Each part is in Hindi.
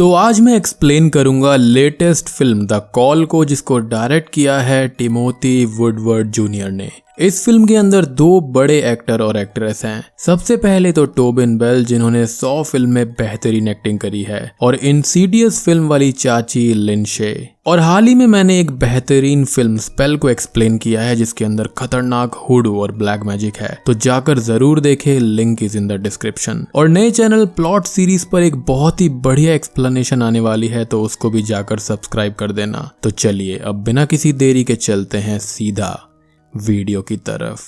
तो आज मैं एक्सप्लेन करूंगा लेटेस्ट फिल्म द कॉल को, जिसको डायरेक्ट किया है टिमोथी वुडवर्ड जूनियर ने। इस फिल्म के अंदर दो बड़े एक्टर और एक्ट्रेस हैं। सबसे पहले तो टोबिन बेल, जिन्होंने 100 फिल्म में बेहतरीन एक्टिंग करी है, और इंसीडियस फिल्म वाली चाची लिंशे। और हाल ही में मैंने एक बेहतरीन फिल्म स्पेल को एक्सप्लेन किया है, जिसके अंदर खतरनाक हुडू और ब्लैक मैजिक है, तो जाकर जरूर देखें, link is in the description. और नए चैनल प्लॉट सीरीज पर एक बहुत ही बढ़िया एक्सप्लेनेशन आने वाली है, तो उसको भी जाकर सब्सक्राइब कर देना। तो चलिए अब बिना किसी देरी के चलते हैं सीधा वीडियो की तरफ।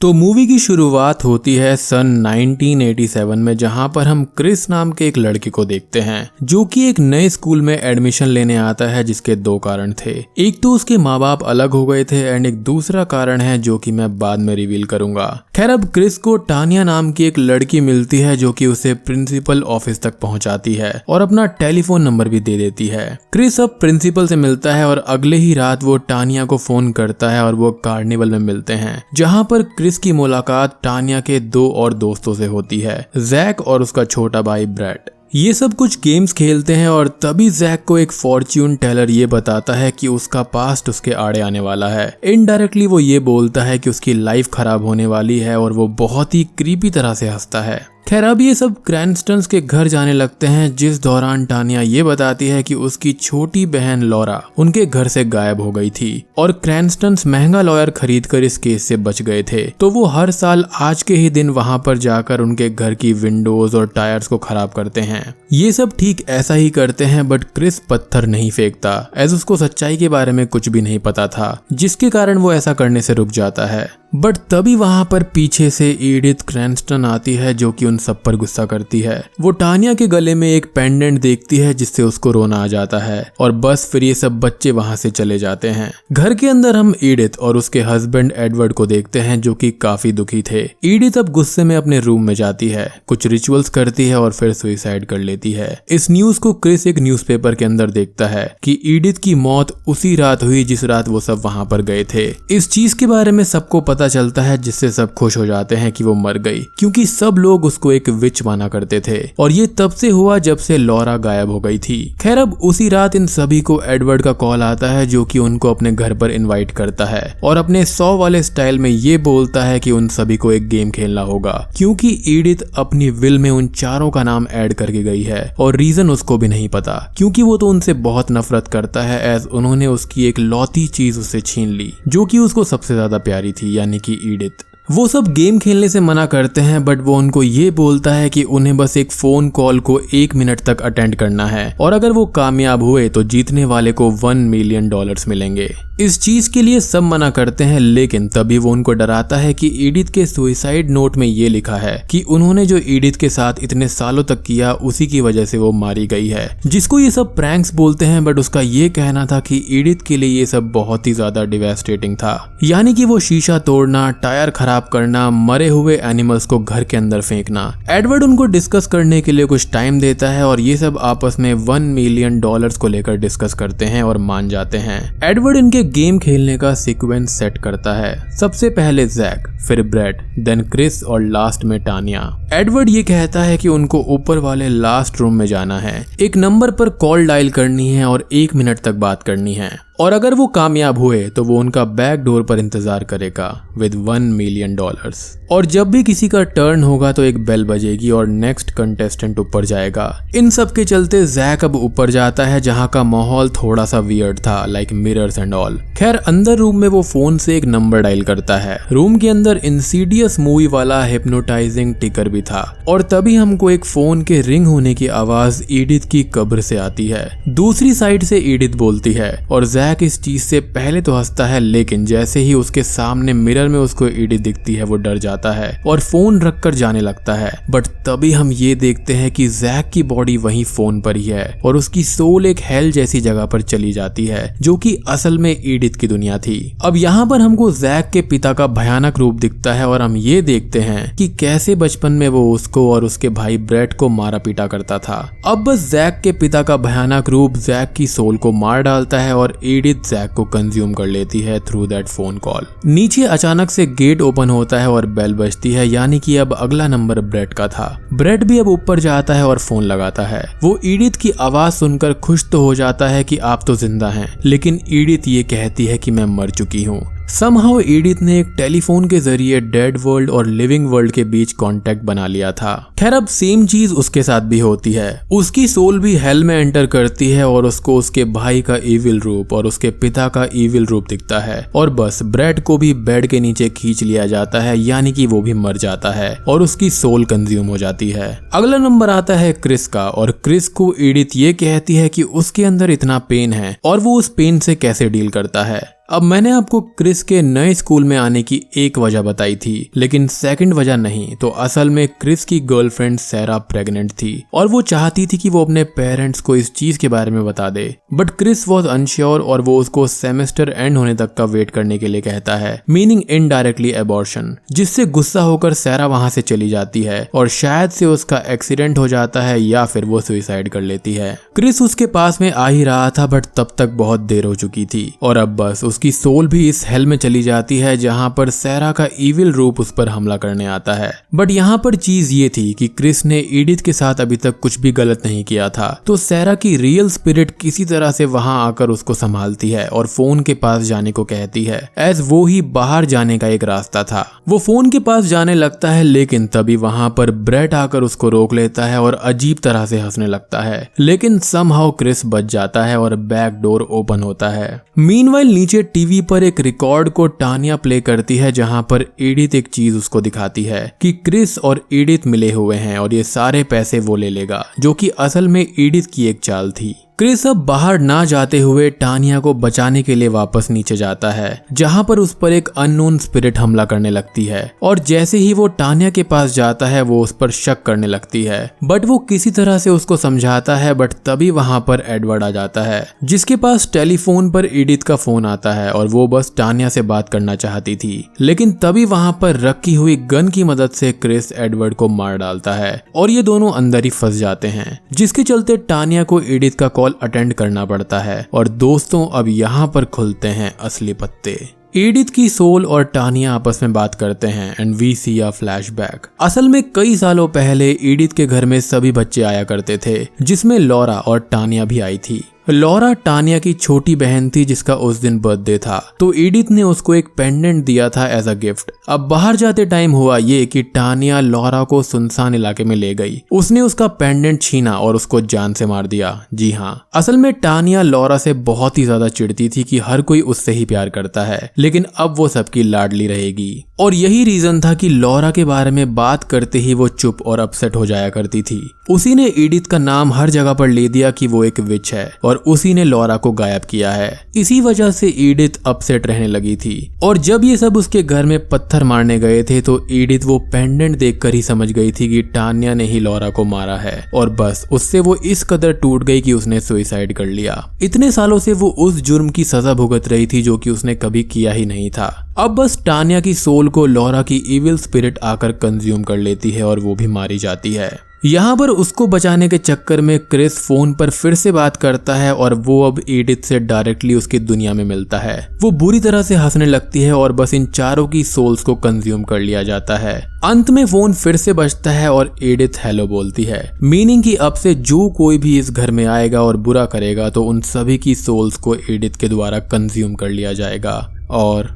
तो मूवी की शुरुआत होती है सन 1987 में, जहां पर हम क्रिस नाम के एक लड़के को देखते हैं, जो कि एक नए स्कूल में एडमिशन लेने आता है, जिसके दो कारण थे। एक तो उसके माँ बाप अलग हो गए थे, एंड एक दूसरा कारण है जो कि मैं बाद में रिवील करूंगा। खैर, अब क्रिस को टानिया नाम की एक लड़की मिलती है, जो कि उसे प्रिंसिपल ऑफिस तक पहुंचाती है और अपना टेलीफोन नंबर भी दे देती है। क्रिस अब प्रिंसिपल से मिलता है और अगले ही रात वो टानिया को फोन करता है और वो कार्निवल में मिलते हैं, जहां पर क्रिस की मुलाकात टानिया के दो और दोस्तों से होती है, जैक और उसका छोटा भाई ब्रैड। ये सब कुछ गेम्स खेलते हैं और तभी जैक को एक फॉर्च्यून टेलर ये बताता है कि उसका पास्ट उसके आड़े आने वाला है। इनडायरेक्टली वो ये बोलता है कि उसकी लाइफ खराब होने वाली है, और वो बहुत ही क्रीपी तरह से हंसता है। खैर, अब ये सब क्रैनस्टन्स के घर जाने लगते हैं, जिस दौरान टानिया ये बताती है कि उसकी छोटी बहन लॉरा उनके घर से गायब हो गई थी, और क्रैनस्टन्स महंगा लॉयर खरीदकर इस केस से बच गए थे। तो वो हर साल आज के ही दिन वहां पर जाकर उनके घर की विंडोज और टायर्स को खराब करते हैं। ये सब ठीक ऐसा ही करते हैं, बट क्रिस पत्थर नहीं फेंकता, एज उसको सच्चाई के बारे में कुछ भी नहीं पता था, जिसके कारण वो ऐसा करने से रुक जाता है। बट तभी वहां पर पीछे से एडिथ क्रैनस्टन आती है, जो कि उन सब पर गुस्सा करती है। वो टानिया के गले में एक पेंडेंट देखती है, जिससे उसको रोना आ जाता है, और बस फिर ये सब बच्चे वहां से चले जाते हैं। घर के अंदर हम एडिथ और उसके हस्बैंड एडवर्ड को देखते हैं, जो कि काफी दुखी थे। एडिथ अब गुस्से में अपने रूम में जाती है, कुछ रिचुअल्स करती है और फिर सुसाइड कर लेती है। इस न्यूज को क्रिस एक न्यूज़पेपर के अंदर देखता है कि एडिथ की मौत उसी रात हुई जिस रात वो सब वहां पर गए थे। इस चीज के बारे में सबको पता चलता है, जिससे सब खुश हो जाते हैं कि वो मर गई, क्योंकि सब लोग उसको एक विच माना करते थे, और ये तब से हुआ जब से लॉरा गायब हो गई थी। खैर, अब उसी रात इन सभी को एडवर्ड का कॉल आता है, जो कि उनको अपने घर पर इनवाइट करता है, और अपने 100 वाले स्टाइल में ये बोलता है कि उन सभी को एक गेम खेलना होगा, क्योंकि एडिथ अपनी विल में उन चारों का नाम ऐड करके गई है, और रीजन उसको भी नहीं पता, क्योंकि वो तो उनसे बहुत नफरत करता है, एज उन्होंने उसकी एक लौती चीज उससे छीन ली, जो कि उसको सबसे ज्यादा प्यारी थी, यानी कि एडिथ। वो सब गेम खेलने से मना करते हैं, बट वो उनको ये बोलता है कि उन्हें बस एक फोन कॉल को 1 मिनट तक अटेंड करना है, और अगर वो कामयाब हुए तो जीतने वाले को $1 मिलियन मिलेंगे। इस चीज के लिए सब मना करते हैं, लेकिन तभी वो उनको डराता है कि एडिथ के सुसाइड नोट में ये लिखा है कि उन्होंने जो एडिथ के साथ इतने सालों तक किया, उसी की वजह से वो मारी गई है, जिसको ये सब प्रैंक्स बोलते हैं। बट उसका ये कहना था कि एडिथ के लिए ये सब बहुत ही ज्यादा डिवास्टेटिंग था, यानी कि वो शीशा तोड़ना, टायर खराब करना, मरे हुए एनिमल्स को घर के अंदर फेंकना। एडवर्ड उनको डिस्कस करने के लिए कुछ टाइम देता है, और ये सब आपस में $1 मिलियन को लेकर डिस्कस करते हैं और मान जाते हैं। एडवर्ड इनके गेम खेलने का सीक्वेंस सेट करता है, सबसे पहले जैक, फिर ब्रैड, देन क्रिस और लास्ट में टानिया। एडवर्ड ये कहता है कि उनको ऊपर वाले लास्ट रूम में जाना है, एक नंबर पर कॉल डायल करनी है और 1 मिनट तक बात करनी है, और अगर वो कामयाब हुए तो वो उनका बैक डोर पर इंतजार करेगा विद $1 मिलियन। और जब भी किसी का टर्न होगा तो एक बेल बजेगी और नेक्स्ट कंटेस्टेंट ऊपर जाएगा। इन सब के चलते जैक अब ऊपर जाता है, जहाँ का माहौल थोड़ा सा वियर्ड था, लाइक मिरर्स एंड ऑल। खैर, अंदर रूम में वो फोन से एक नंबर डायल करता है। रूम के अंदर इंसीडियस मूवी वाला हिप्नोटाइजिंग टिकर भी था, और तभी हमको एक फोन के रिंग होने की आवाज एडिथ की कब्र से आती है। दूसरी साइड से एडिथ बोलती है, और जैक इस चीज से पहले तो हंसता है, लेकिन जैसे ही उसके सामने मिरर में उसको एडिथ दिखती है, वो डर जाता है और फोन रखकर जाने लगता है। बट तभी हम ये देखते हैं कि जैक की बॉडी वहीं फोन पर ही है, और उसकी सोल एक हेल जैसी जगह पर चली जाती है, जो कि असल में एडिथ की दुनिया थी। अब यहाँ पर हमको जैक के पिता का भयानक रूप दिखता है, और हम ये देखते हैं कि कैसे बचपन में वो उसको और उसके भाई ब्रैड को मारा पीटा करता था। अब बस जैक के पिता का भयानक रूप जैक की सोल को मार डालता है, और एडिथ जैक को कंज्यूम कर लेती है थ्रू दैट फोन कॉल। नीचे अचानक से गेट ओपन होता है और बेल बजती है, यानी कि अब अगला नंबर ब्रेड का था। ब्रेड भी अब ऊपर जाता है और फोन लगाता है। वो एडिथ की आवाज सुनकर खुश तो हो जाता है कि आप तो जिंदा हैं, लेकिन एडिथ ये कहती है कि मैं मर चुकी हूँ। समहाउ एडिथ ने एक टेलीफोन के जरिए डेड वर्ल्ड और लिविंग वर्ल्ड के बीच कांटेक्ट बना लिया था। खैर अब सेम चीज उसके साथ भी होती है। उसकी सोल भी हेल में एंटर करती है और उसको उसके भाई का इविल रूप और उसके पिता का इविल रूप दिखता है, और बस ब्रेड को भी बेड के नीचे खींच लिया जाता है, यानी कि वो भी मर जाता है और उसकी सोल कंज्यूम हो जाती है। अगला नंबर आता है क्रिस का, और क्रिस को एडिथ ये कहती है कि उसके अंदर इतना पेन है और वो उस पेन से कैसे डील करता है। अब मैंने आपको क्रिस के नए स्कूल में आने की एक वजह बताई थी, लेकिन सेकंड वजह नहीं। तो असल में क्रिस की गर्लफ्रेंड सैरा प्रेग्नेंट थी और वो चाहती थी कि वो अपने पेरेंट्स को इस चीज के बारे में बता दे, बट क्रिस वॉज अनश्योर और वो उसको सेमेस्टर एंड होने तक का वेट करने के लिए कहता है, मीनिंग इनडायरेक्टली एबॉर्शन, जिससे गुस्सा होकर सैरा वहां से चली जाती है और शायद से उसका एक्सीडेंट हो जाता है या फिर वो सुसाइड कर लेती है। क्रिस उसके पास में आ ही रहा था, बट तब तक बहुत देर हो चुकी थी और अब बस उसकी सोल भी इस हेल में चली जाती है जहां पर सैरा का इविल रूप उस पर हमला करने आता है। बट यहाँ पर चीज ये थी कि क्रिस ने एडिथ के साथ अभी तक कुछ भी गलत नहीं किया था, तो सैरा की रियल स्पिरिट किसी तरह से वहां आकर उसको संभालती है और फोन के पास जाने को कहती है, एज वो ही बाहर जाने का एक रास्ता था। वो फोन के पास जाने लगता है, लेकिन तभी वहां पर ब्रेड आकर उसको रोक लेता है और अजीब तरह से हंसने लगता है, लेकिन समहाउ क्रिस बच जाता है और बैक डोर ओपन होता है। मीनवाइल नीचे टीवी पर एक रिकॉर्ड को टानिया प्ले करती है, जहां पर एडिथ एक चीज उसको दिखाती है कि क्रिस और एडिथ मिले हुए हैं और ये सारे पैसे वो ले लेगा, जो कि असल में एडिथ की एक चाल थी। क्रिस अब बाहर ना जाते हुए टानिया को बचाने के लिए वापस नीचे जाता है, जहां पर उस पर एक अननोन स्पिरिट हमला करने लगती है, और जैसे ही वो टानिया के पास जाता है वो उस पर शक करने लगती है, बट वो किसी तरह से उसको समझाता है। बट तभी वहां पर एडवर्ड आ जाता है, जिसके पास टेलीफोन पर एडिथ का फोन आता है और वो बस टानिया से बात करना चाहती थी, लेकिन तभी वहां पर रखी हुई गन की मदद से क्रिस एडवर्ड को मार डालता है और ये दोनों अंदर ही फंस जाते हैं, जिसके चलते टानिया को एडिथ का कॉल अटेंड करना पड़ता है। और दोस्तों अब यहाँ पर खुलते हैं असली पत्ते। एडिथ की सोल और टानिया आपस में बात करते हैं and we see a flashback. असल में कई सालों पहले एडिथ के घर में सभी बच्चे आया करते थे, जिसमें लॉरा और टानिया भी आई थी। लॉरा टानिया की छोटी बहन थी जिसका उस दिन बर्थडे था, तो एडिथ ने उसको एक पेंडेंट दिया था एज अ गिफ्ट। अब बाहर जाते टाइम हुआ ये कि टानिया लॉरा को सुनसान इलाके में ले गई। उसने उसका पेंडेंट छीना और उसको जान से मार दिया। जी हाँ, असल में टानिया लॉरा से बहुत ही ज्यादा चिढ़ती थी कि हर कोई उससे ही प्यार करता है, लेकिन अब वो सबकी लाडली रहेगी। और यही रीजन था कि लॉरा के बारे में बात करते ही वो चुप और अपसेट हो जाया करती थी। उसी ने एडिथ का नाम हर जगह पर ले दिया कि वो एक विच है और उसी ने लॉरा को गायब किया है। इसी वजह से एडिथ अपसेट रहने लगी थी। और जब ये सब उसके घर में पत्थर मारने गए थे तो एडिथ वो पेंडेंट देखकर ही समझ गई थी कि टानिया ने ही लॉरा को मारा है, और बस उससे वो इस कदर टूट गई कि उसने सुसाइड कर लिया। इतने सालों से वो उस जुर्म की सजा भुगत रही थी जो कि उसने कभी किया ही नहीं था। अब बस टानिया की सोल को लॉरा की इविल स्पिरिट आकर कंज्यूम कर लेती है और वो भी मारी जाती है। यहाँ पर उसको बचाने के चक्कर में क्रिस फोन पर फिर से बात करता है और वो अब एडिथ से डायरेक्टली उसकी दुनिया में मिलता है। वो बुरी तरह से हंसने लगती है और बस इन चारों की सोल्स को कंज्यूम कर लिया जाता है। अंत में फोन फिर से बजता है और एडिथ हेलो बोलती है, मीनिंग कि अब से जो कोई भी इस घर में आएगा और बुरा करेगा तो उन सभी की सोल्स को एडिथ के द्वारा कंज्यूम कर लिया जाएगा। और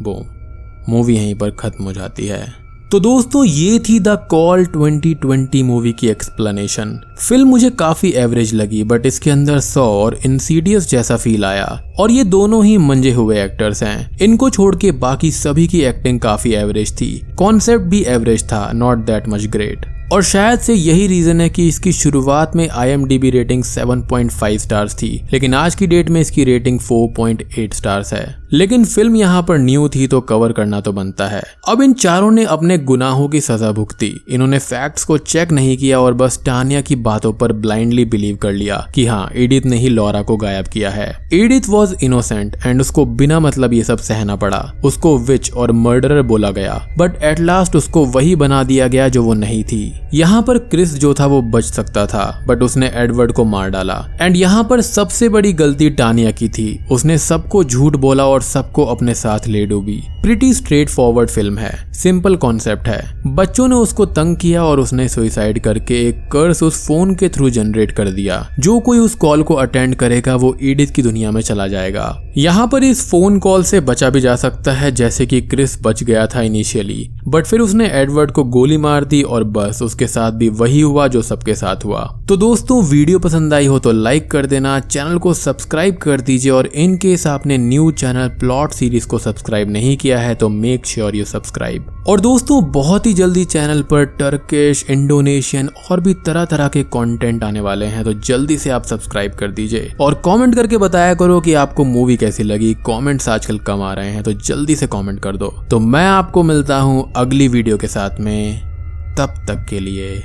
वो मूवी यहीं पर खत्म हो जाती है। तो दोस्तों ये थी द कॉल 2020 मूवी की एक्सप्लेनेशन। फिल्म मुझे काफी एवरेज लगी, बट इसके अंदर सॉ और इंसीडियस जैसा फील आया, और ये दोनों ही मंजे हुए एक्टर्स हैं। इनको छोड़ के बाकी सभी की एक्टिंग काफी एवरेज थी। कॉन्सेप्ट भी एवरेज था, नॉट दैट मच ग्रेट। और शायद से यही रीजन है कि इसकी शुरुआत में IMDb रेटिंग 7.5 स्टार्स थी, लेकिन आज की डेट में इसकी रेटिंग 4.8 स्टार्स है। लेकिन फिल्म यहाँ पर न्यू थी तो कवर करना तो बनता है। अब इन चारों ने अपने गुनाहों की सजा भुगती। इन्होंने फैक्ट्स को चेक नहीं किया और बस टानिया की बातों पर ब्लाइंडली बिलीव कर लिया कि हाँ, एडिथ ने ही लॉरा को गायब किया है। एडिथ वॉज इनोसेंट एंड उसको बिना मतलब ये सब सहना पड़ा। उसको विच और मर्डरर बोला गया, बट एट लास्ट उसको वही बना दिया गया जो वो नहीं थी। यहाँ पर क्रिस जो था वो बच सकता था, बट उसने एडवर्ड को मार डाला। एंड यहाँ पर सबसे बड़ी गलती टानिया की थी। उसने सबको झूठ बोला और सबको अपने साथ ले डूबी। प्रिटी स्ट्रेट फॉरवर्ड फिल्म है, सिंपल कॉन्सेप्ट है। बच्चों ने उसको तंग किया और उसने सुसाइड करके एक कर्स उस फोन के थ्रू जनरेट कर दिया। जो कोई उस कॉल को अटेंड करेगा वो एडिथ की दुनिया में चला जाएगा। यहाँ पर इस फोन कॉल से बचा भी जा सकता है, जैसे कि क्रिस बच गया था इनिशियली, बट फिर उसने एडवर्ड को गोली मार दी और बस उसके साथ भी वही हुआ जो सबके साथ हुआ। तो दोस्तों, वीडियो पसंद आई हो तो लाइक कर देना, चैनल को सब्सक्राइब कर दीजिए और इन केस आपने न्यू चैनल प्लॉट सीरीज को सब्सक्राइब नहीं किया है तो मेक श्योर यू सब्सक्राइब। और दोस्तों, बहुत ही जल्दी चैनल पर टर्किश, इंडोनेशियन और भी तरह तरह के कंटेंट आने वाले हैं, तो जल्दी से आप सब्सक्राइब कर दीजिए और कमेंट करके बताया करो कि आपको मूवी कैसी लगी। कमेंट्स आजकल कम आ रहे हैं तो जल्दी से कमेंट कर दो। तो मैं आपको मिलता हूं अगली वीडियो के साथ में, तब तक के लिए